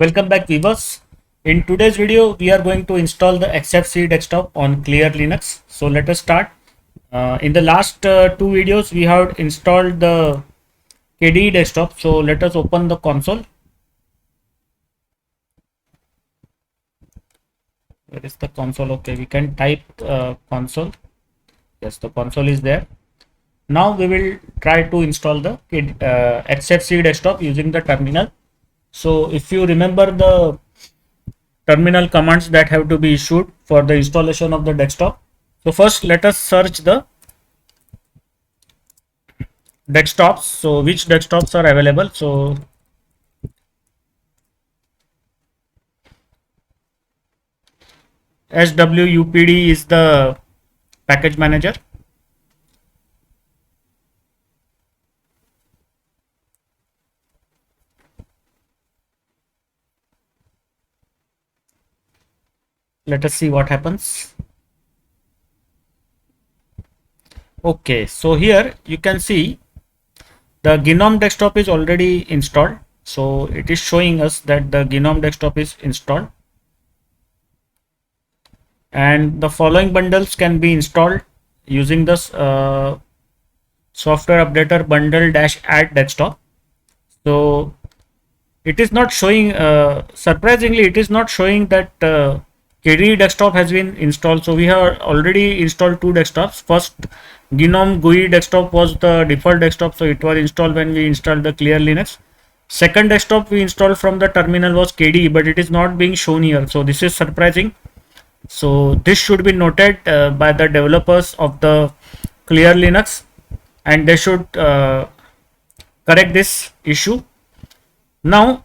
Welcome back, viewers. In today's video, we are going to install the XFCE desktop on Clearlinux. So let us start. In the last two videos, we have installed the KDE desktop. So let us open the console. Where is the console? Okay, we can type console. Yes, the console is there. Now we will try to install the XFCE desktop using the terminal. So if you remember the terminal commands that have to be issued for the installation of the desktop. So first let us search the desktops. So which desktops are available? So SWUPD is the package manager. Let us see what happens. Okay, so here you can see the GNOME desktop is already installed. So it is showing us that the GNOME desktop is installed. And the following bundles can be installed using this software updater bundle-add desktop. So it is not showing, surprisingly, it is not showing that KDE desktop has been installed. So we have already installed two desktops. First, GNOME GUI desktop was the default desktop, so it was installed when we installed the Clearlinux. Second desktop we installed from the terminal was KDE, but it is not being shown here. So this is surprising. So this should be noted by the developers of the Clearlinux, and they should correct this issue. Now,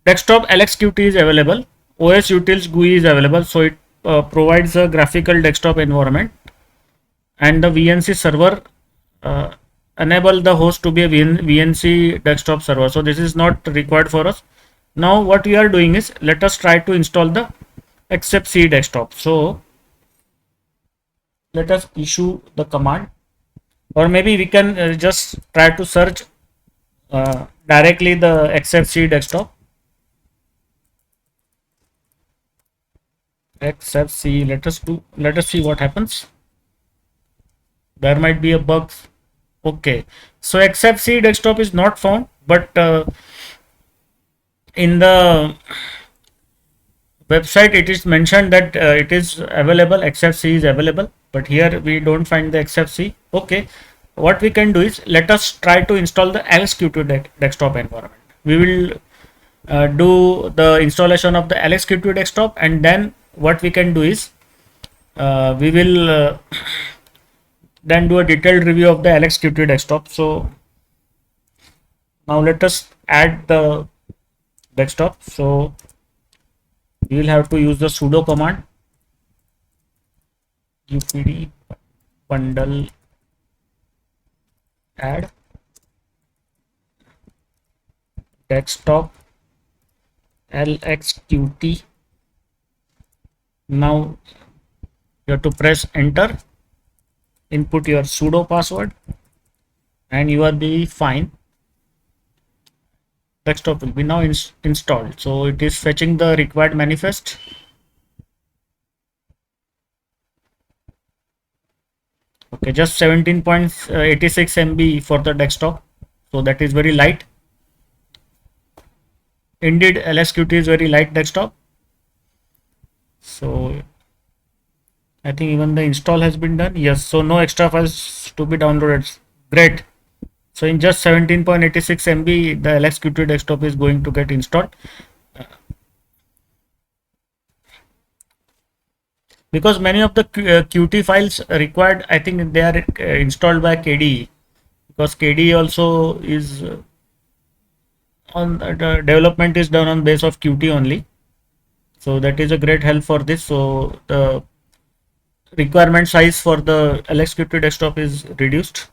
desktop LXQT is available. OS Utils GUI is available, so it provides a graphical desktop environment, and the VNC server enable the host to be a VNC desktop server. So this is not required for us. Now what we are doing is, let us try to install the XFCE desktop. So let us issue the command, or maybe we can just try to search directly the XFCE desktop. XFCE, let us see what happens. There might be a bug. Okay, so XFCE desktop is not found, but in the website it is mentioned that it is available, XFCE is available, but here we don't find the XFCE. Okay, what we can do is, let us try to install the LXQT desktop environment. We will do the installation of the LXQT desktop, and then what we can do is we will then do a detailed review of the LXQT desktop. So now let us add the desktop. So we will have to use the sudo command upd bundle add desktop LXQT. Now you have to press enter, input your sudo password, and you will be fine. Desktop will be now installed. So it is fetching the required manifest. Okay, just 17.86 MB for the desktop, so that is very light. Indeed, LXQT is very light desktop. So I think even the install has been done. Yes, so no extra files to be downloaded. Great. So in just 17.86 MB, the LXQT desktop is going to get installed. Because many of the Qt files required, I think they are installed by KDE, because KDE also is on the development is done on base of Qt only. So that is a great help for this. So the requirement size for the LXQT desktop is reduced.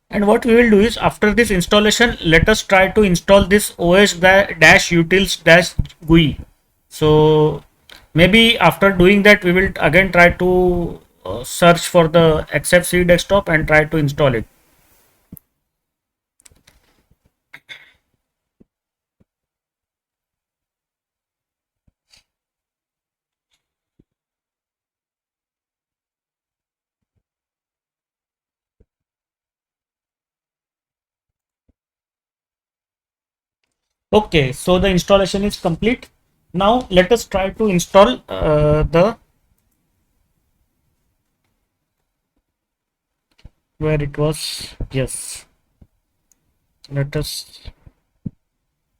And what we will do is, after this installation, let us try to install this OS-utils-GUI. So Maybe after doing that, we will again try to search for the XFCE desktop and try to install it. Okay, so the installation is complete. Now let us try to install the where it was. Yes, let us,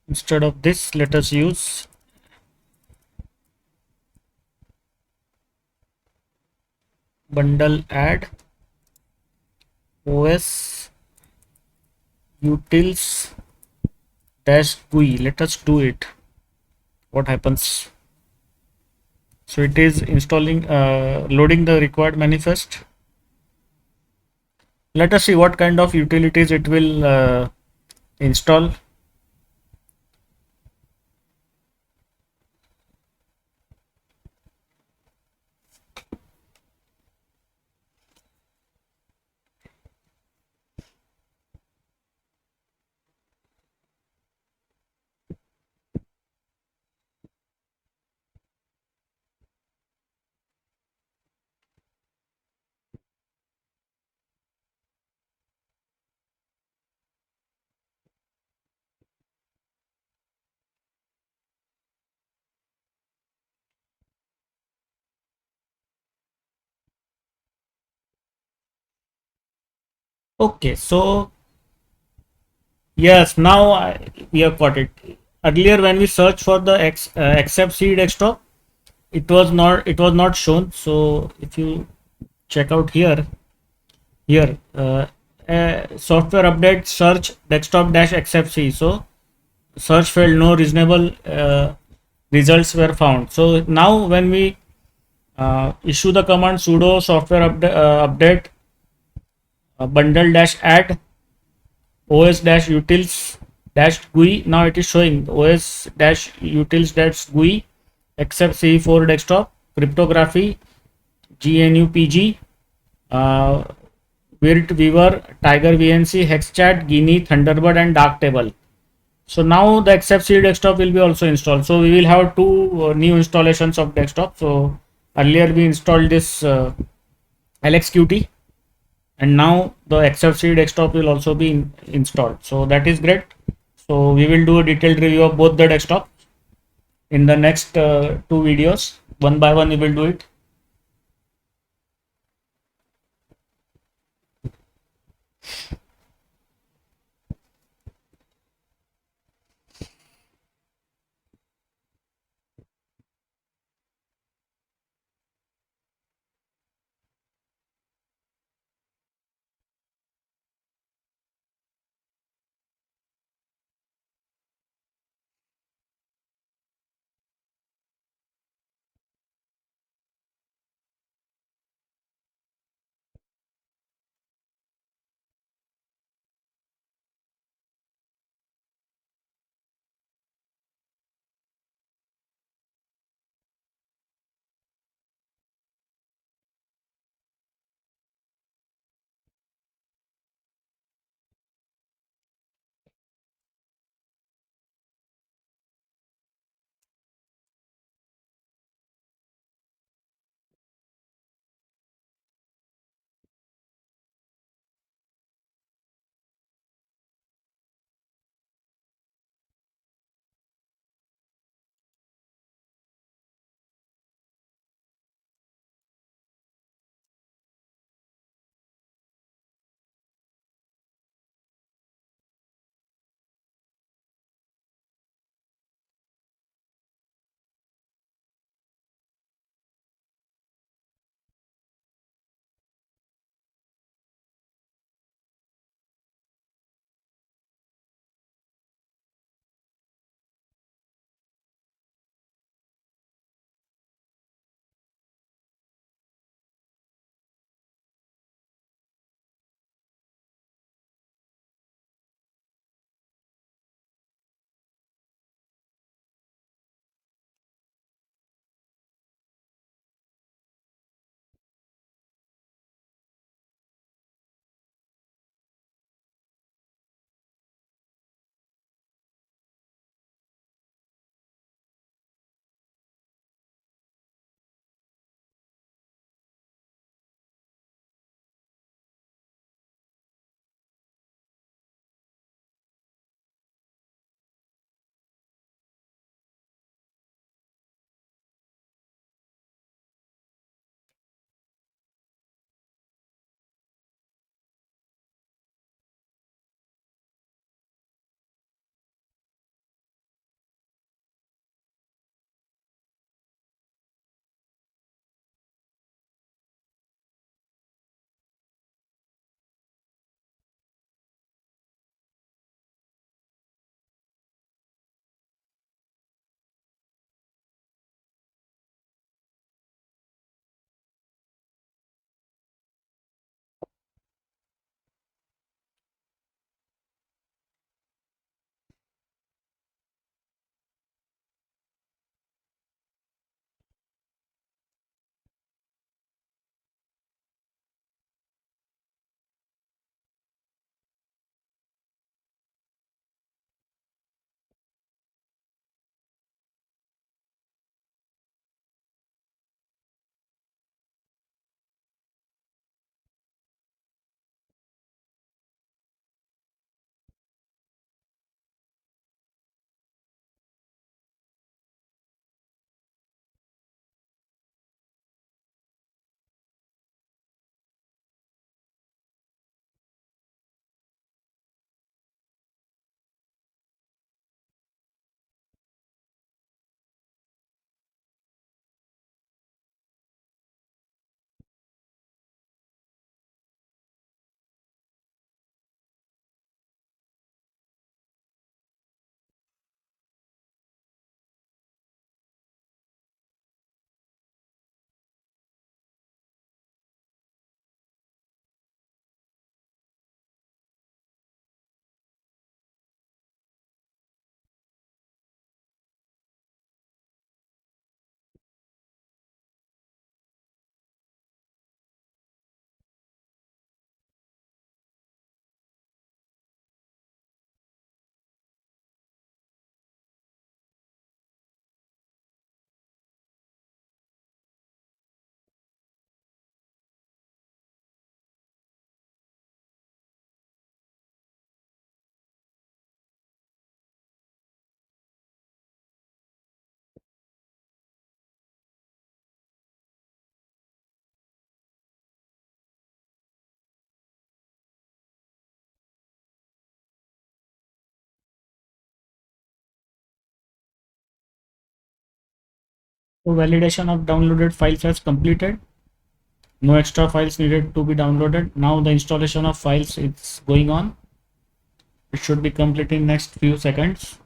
instead of this, let us use bundle add os utils dash GUI. Let us do it. What happens? So it is installing, loading the required manifest. Let us see what kind of utilities it will install. Okay, so yes, now we have got it. Earlier, when we searched for the XFCE desktop, it was not shown. So if you check out here, software update search desktop dash XFCE. So search failed, no reasonable results were found. So now when we issue the command sudo software update bundle dash add os dash utils dash GUI. Now it is showing os dash utils dash GUI except ce4 desktop cryptography gnupg uh, virt weaver tiger vnc hexchat guinea thunderbird and darktable. So now the XFCE desktop will be also installed. So we will have two new installations of desktop. So earlier we installed this LXQT, and now the XFCE desktop will also be installed. So that is great. So we will do a detailed review of both the desktop in the next two videos. One by one we will do it. So validation of downloaded files has completed. No extra files needed to be downloaded. Now the installation of files is going on. It should be complete in next few seconds.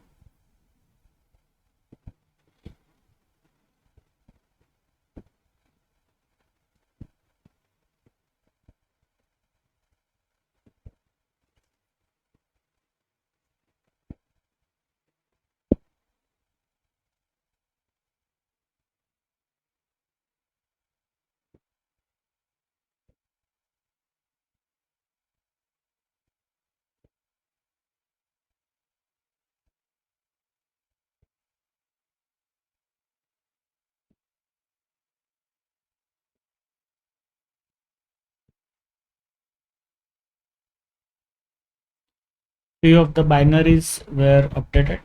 Few of the binaries were updated.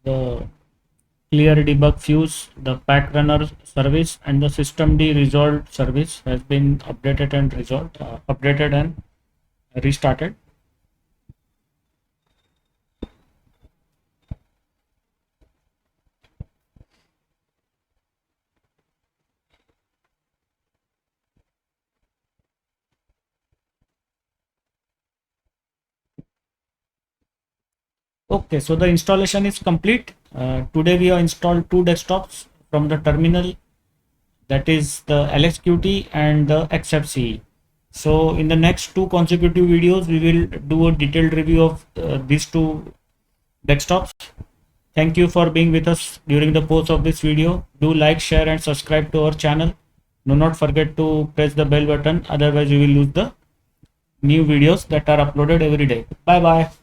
The clear debug fuse, the pack runner service, and the systemd resolved service has been updated and updated and restarted. Okay, so the installation is complete. Today we have installed two desktops from the terminal, that is the LXQT and the XFCE. So in the next two consecutive videos, we will do a detailed review of these two desktops. Thank you for being with us during the course of this video. Do like, share and subscribe to our channel. Do not forget to press the bell button, otherwise you will lose the new videos that are uploaded every day. Bye bye.